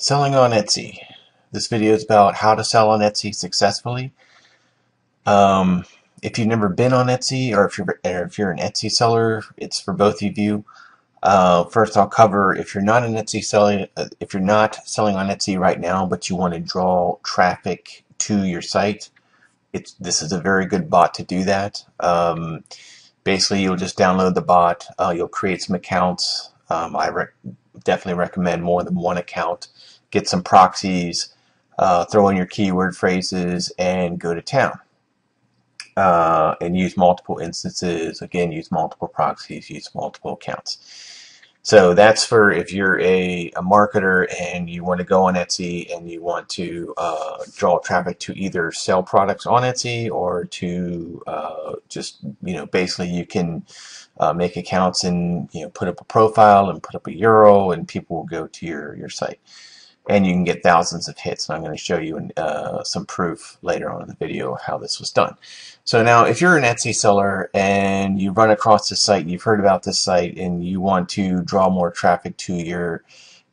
Selling on Etsy. This video is about how to sell on Etsy successfully. If you've never been on Etsy, or if you're an Etsy seller, it's for both of you. First, I'll cover if you're not an Etsy seller, if you're not selling on Etsy right now, but you want to draw traffic to your site. This is a very good bot to do that. Basically, you'll just download the bot. You'll create some accounts. Definitely recommend more than one account. Get some proxies, throw in your keyword phrases, and go to town. And use multiple instances. Again, use multiple proxies, use multiple accounts. So that's for if you're a marketer and you want to go on Etsy and you want to draw traffic to either sell products on Etsy or to just, basically you can make accounts and, put up a profile and put up a URL and people will go to your site. And you can get thousands of hits, and I'm going to show you some proof later on in the video of how this was done. So now, if you're an Etsy seller and you run across this site, you've heard about this site, and you want to draw more traffic to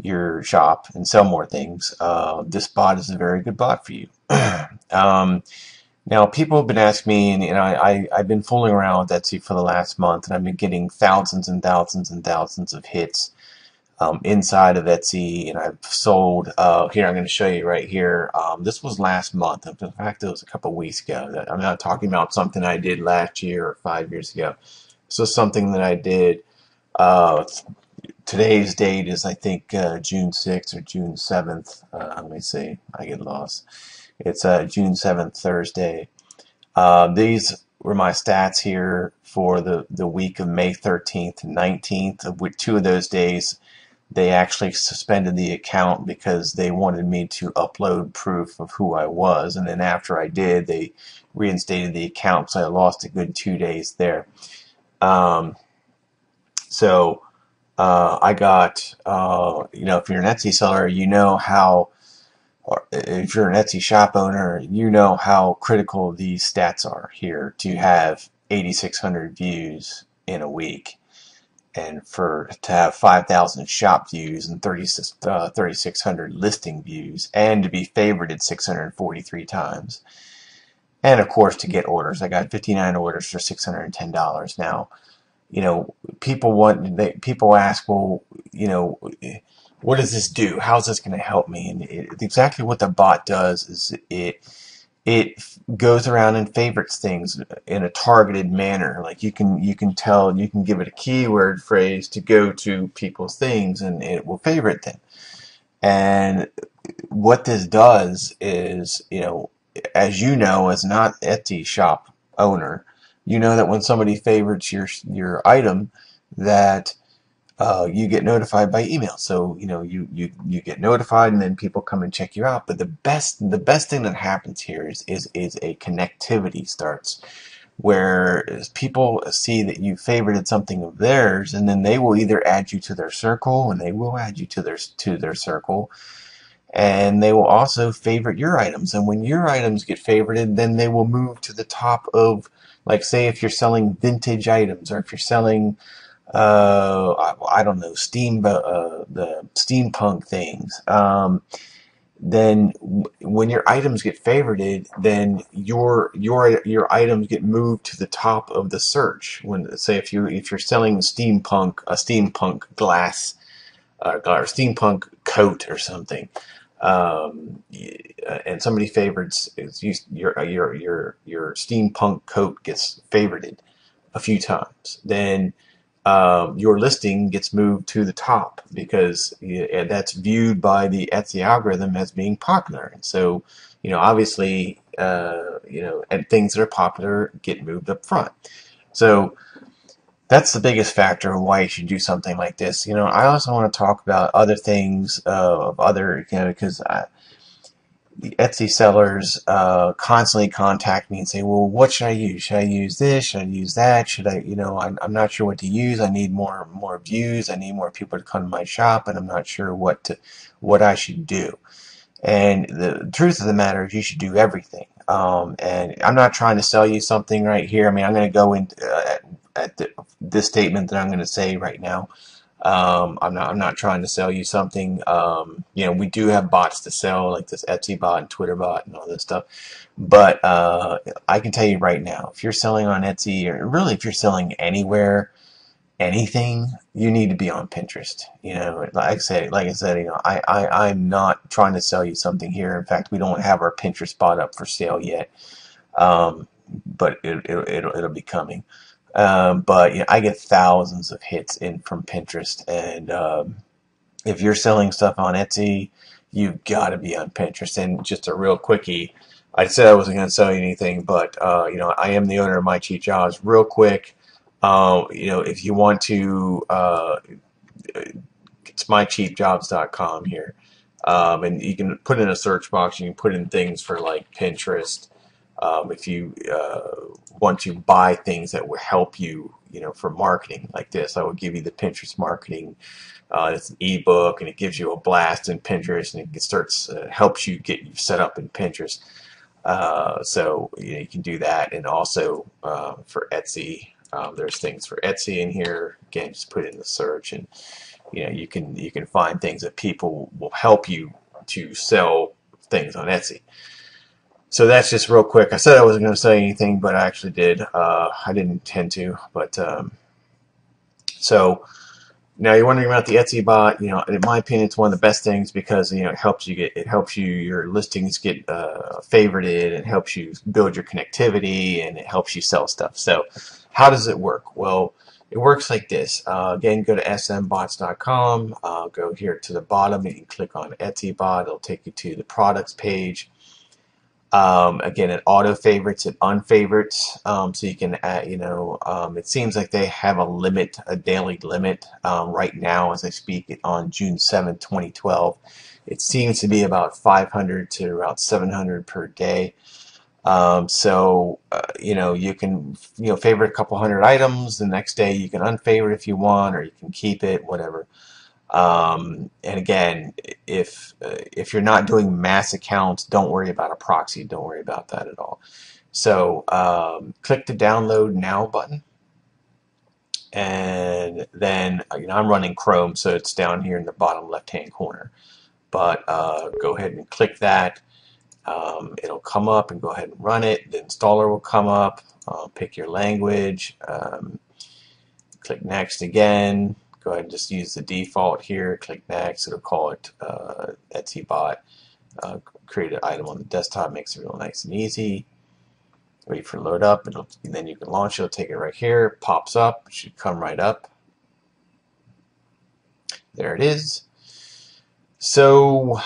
your shop and sell more things, this bot is a very good bot for you. Now, people have been asking me, and I've been fooling around with Etsy for the last month, and I've been getting thousands and thousands and thousands of hits inside of Etsy, and I've sold, here I'm going to show you right here. This was last month. In fact, it was a couple of weeks ago. I'm not talking about something I did last year or 5 years ago. This was something that I did. Today's date is, I think, June 6th or June 7th. Let me see. I get lost. It's June 7th, Thursday. These were my stats here for the week of May 13th and 19th, of which 2 of those days they actually suspended the account because they wanted me to upload proof of who I was, and then after I did, they reinstated the account, so I lost a good 2 days there. I got, if you're an Etsy seller, or if you're an Etsy shop owner, you know how critical these stats are here to have 8,600 views in a week. And to have 5,000 shop views and 3,600 listing views, and to be favorited 643 times, and of course to get orders. I got 59 orders for $610. Now, people ask, well, what does this do? How's this going to help me? And exactly what the bot does is it goes around and favorites things in a targeted manner. Like you can give it a keyword phrase to go to people's things, and it will favorite them. And what this does is, as as not Etsy shop owner, that when somebody favorites your item, that you get notified by email. So you get notified, and then people come and check you out. But the best thing that happens here is a connectivity starts, where people see that you favorited something of theirs, and then they will either add you to their circle, and they will add you to their circle, and they will also favorite your items. And when your items get favorited, then they will move to the top of, like, say if you're selling vintage items, or if you're selling I don't know, the steampunk things. Then when your items get favorited, then your items get moved to the top of the search. When, say, if you're selling a steampunk glass, or steampunk coat or something, and somebody favorites your steampunk coat gets favorited a few times, then your listing gets moved to the top, because that's viewed by the Etsy algorithm as being popular. And so, obviously, and things that are popular get moved up front. So that's the biggest factor of why you should do something like this. I also want to talk about other things because the Etsy sellers constantly contact me and say, well, what should I use? Should I use this? Should I use that? Should I, I'm not sure what to use. I need more views. I need more people to come to my shop, and I'm not sure what I should do. And the truth of the matter is, you should do everything. And I'm not trying to sell you something right here. I mean, I'm going to go into this statement that I'm going to say right now. I'm not trying to sell you something. You know, we do have bots to sell, like this EtsyBot and TwitterBot and all this stuff. But I can tell you right now, if you're selling on Etsy, or really if you're selling anywhere, anything, you need to be on Pinterest. You know, like I said, you know, I'm not trying to sell you something here. In fact, we don't have our Pinterest bot up for sale yet. Um, but it'll be coming. But you know, I get thousands of hits in from Pinterest, and if you're selling stuff on Etsy, you've got to be on Pinterest. And just a real quickie, I said I wasn't going to sell you anything, but you know, I am the owner of My Cheap Jobs. Real quick, you know, if you want to, it's mycheapjobs.com here, and you can put in a search box. You can put in things for like Pinterest. If you want to buy things that will help you, you know, for marketing like this, I will give you the Pinterest marketing. It's an ebook, and it gives you a blast in Pinterest, and it starts helps you get you set up in Pinterest. So you know, you can do that, and also for Etsy, there's things for Etsy in here. Again, just put in the search, and you know, you can find things that people will help you to sell things on Etsy. So that's just real quick. I said I wasn't going to say anything, but I actually did. I didn't intend to, but so now you're wondering about the Etsy bot. You know, in my opinion, it's one of the best things because you know it helps you your listings get favorited. It helps you build your connectivity, and it helps you sell stuff. So how does it work? Well, it works like this. Again, go to smbots.com. Go here to the bottom, and you can click on EtsyBot. It'll take you to the products page. Again, it auto favorites and unfavorites, so you can add, you know, it seems like they have a limit, a daily limit, right now as I speak on June 7th, 2012. It seems to be about 500 to about 700 per day. You know, you can, you know, favorite a couple hundred items. The next day you can unfavorite if you want, or you can keep it, whatever. And again, if you're not doing mass accounts, don't worry about a proxy. Don't worry about that at all. So click the download now button, and then you know, I'm running Chrome, so it's down here in the bottom left-hand corner. But go ahead and click that. It'll come up, and go ahead and run it. The installer will come up. Pick your language. Click next again. Go ahead and just use the default here. Click next. It'll call it EtsyBot. Create an item on the desktop. Makes it real nice and easy. Wait for it to load up, and then you can launch it. It'll take it right here. It pops up. It should come right up. There it is. So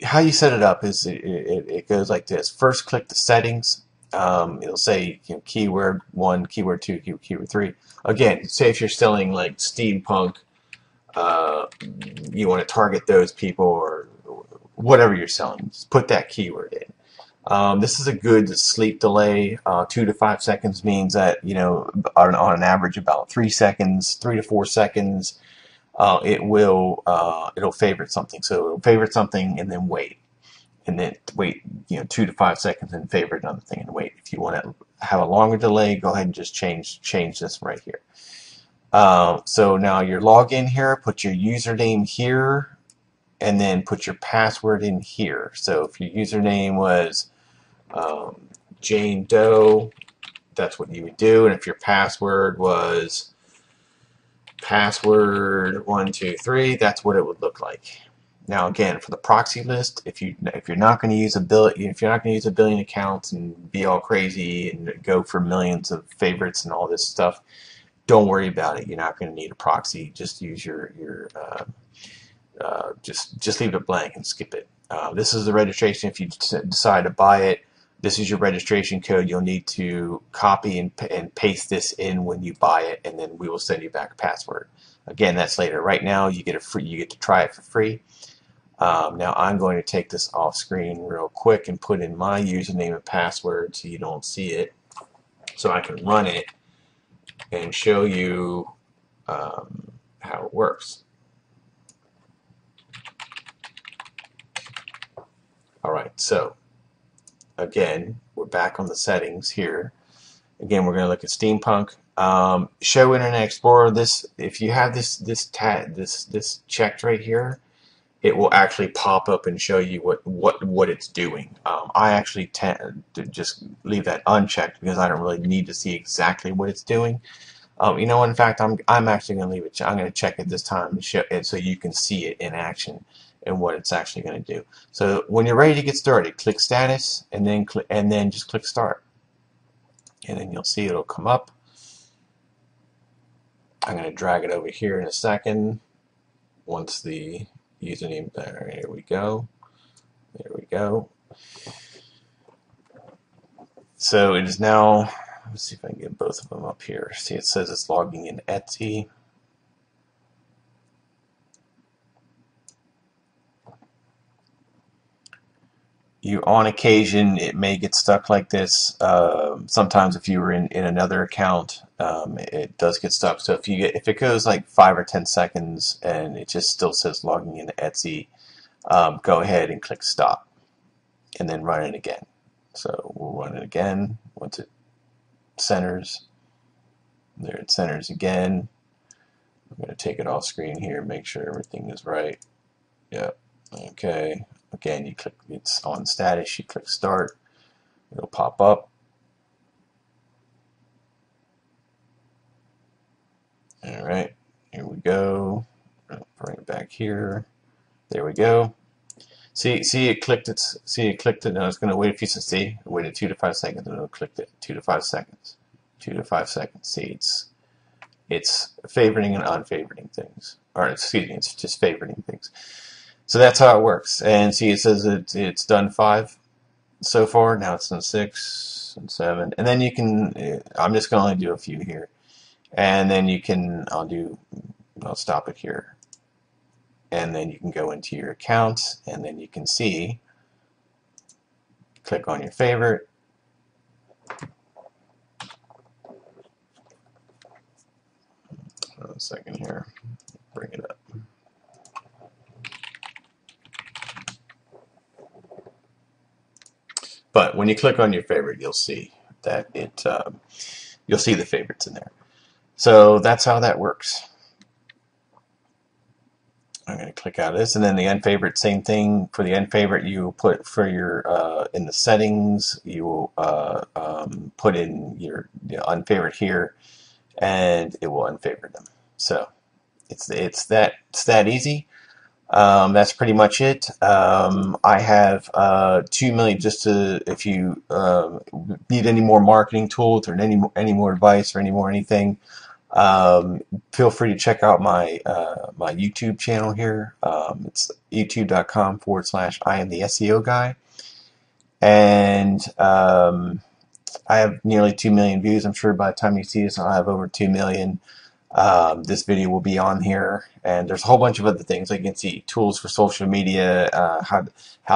how you set it up is it goes like this. First, click the settings. It'll say, you know, keyword 1, keyword 2, keyword 3. Again, say if you're selling like steampunk, you want to target those people, or whatever you're selling. Just put that keyword in. This is a good sleep delay. 2 to 5 seconds means that, you know, on an average about 3 seconds, 3 to 4 seconds, it'll favorite something. So it'll favorite something and then wait. And then wait, you know, 2 to 5 seconds and favorite another thing and wait. If you want to have a longer delay, go ahead and just change this right here. So now your login here, put your username here, and then put your password in here. So if your username was Jane Doe, that's what you would do. And if your password was password 123, that's what it would look like. Now again, for the proxy list, if you're not going to use a billion accounts and be all crazy and go for millions of favorites and all this stuff, don't worry about it. You're not going to need a proxy. Just use just leave it blank and skip it. This is the registration. If you decide to buy it, this is your registration code. You'll need to copy and paste this in when you buy it, and then we will send you back a password. Again, that's later. Right now, you get to try it for free. Now I'm going to take this off screen real quick and put in my username and password so you don't see it, so I can run it and show you how it works. Alright, so again, we're back on the settings here. Again, we're going to look at steampunk. Show Internet Explorer. This, if you have this checked right here, it will actually pop up and show you what it's doing. I actually tend to just leave that unchecked because I don't really need to see exactly what it's doing. You know, in fact, I'm actually going to leave it. I'm going to check it this time and show it so you can see it in action and what it's actually going to do. So when you're ready to get started, click Status and then just click Start, and then you'll see it'll come up. I'm going to drag it over here in a second. Once the username there, here we go. There we go. So it is now. Let's see if I can get both of them up here. See, it says it's logging in Etsy. On occasion, it may get stuck like this. Sometimes, if you were in another account, it does get stuck. So if it goes like 5 or 10 seconds and it just still says logging into Etsy, go ahead and click Stop, and then run it again. So we'll run it again once it centers. There it centers again. I'm going to take it off screen here, make sure everything is right. Yep. Okay. Again, you click, it's on status, you click Start, it'll pop up. Alright, here we go. I'll bring it back here. There we go. See it clicked it. See it clicked it. Now it's going to wait a few seconds. See, it waited 2 to 5 seconds, and it'll click it. 2 to 5 seconds. 2 to 5 seconds. See, it's favoriting and unfavoriting things, or excuse me, it's just favoriting things. So that's how it works. And see, it says it's done 5 so far. Now it's done 6 and 7, and then you can. I'm just going to only do a few here, and then you can. I'll stop it here. And then you can go into your accounts, and then you can see, click on your favorite. Hold on a second here, bring it up. But when you click on your favorite, you'll see that you'll see the favorites in there. So that's how that works. I'm going to click out of this, and then the unfavorite, same thing. For the unfavorite, you will put for your in the settings, you will put in your unfavorite here, and it will unfavorite them. So it's that easy. That's pretty much it. I have 2 million. Just to, if you need any more marketing tools or any more advice or anything. Feel free to check out my my YouTube channel here. It's youtube.com/I am the SEO guy, and I have nearly 2 million views. I'm sure by the time you see this, I'll have over 2 million. This video will be on here, and there's a whole bunch of other things. Like you can see tools for social media, how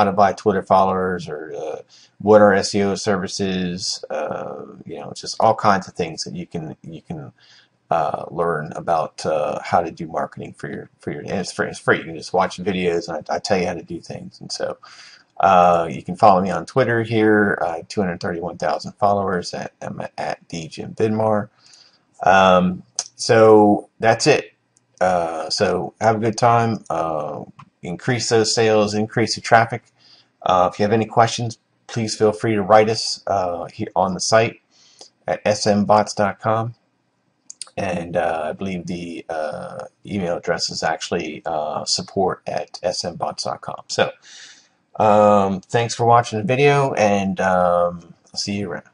to buy Twitter followers, or what are SEO services. Just all kinds of things that you can learn about how to do marketing for your and it's free. You can just watch videos, and I tell you how to do things. And so you can follow me on Twitter here. 231,000 followers at @DJimVidmar. So that's it. So have a good time. Increase those sales, increase the traffic. If you have any questions, please feel free to write us here on the site at smbots.com. And I believe the email address is actually support@smbots.com. So thanks for watching the video, and I'll see you around.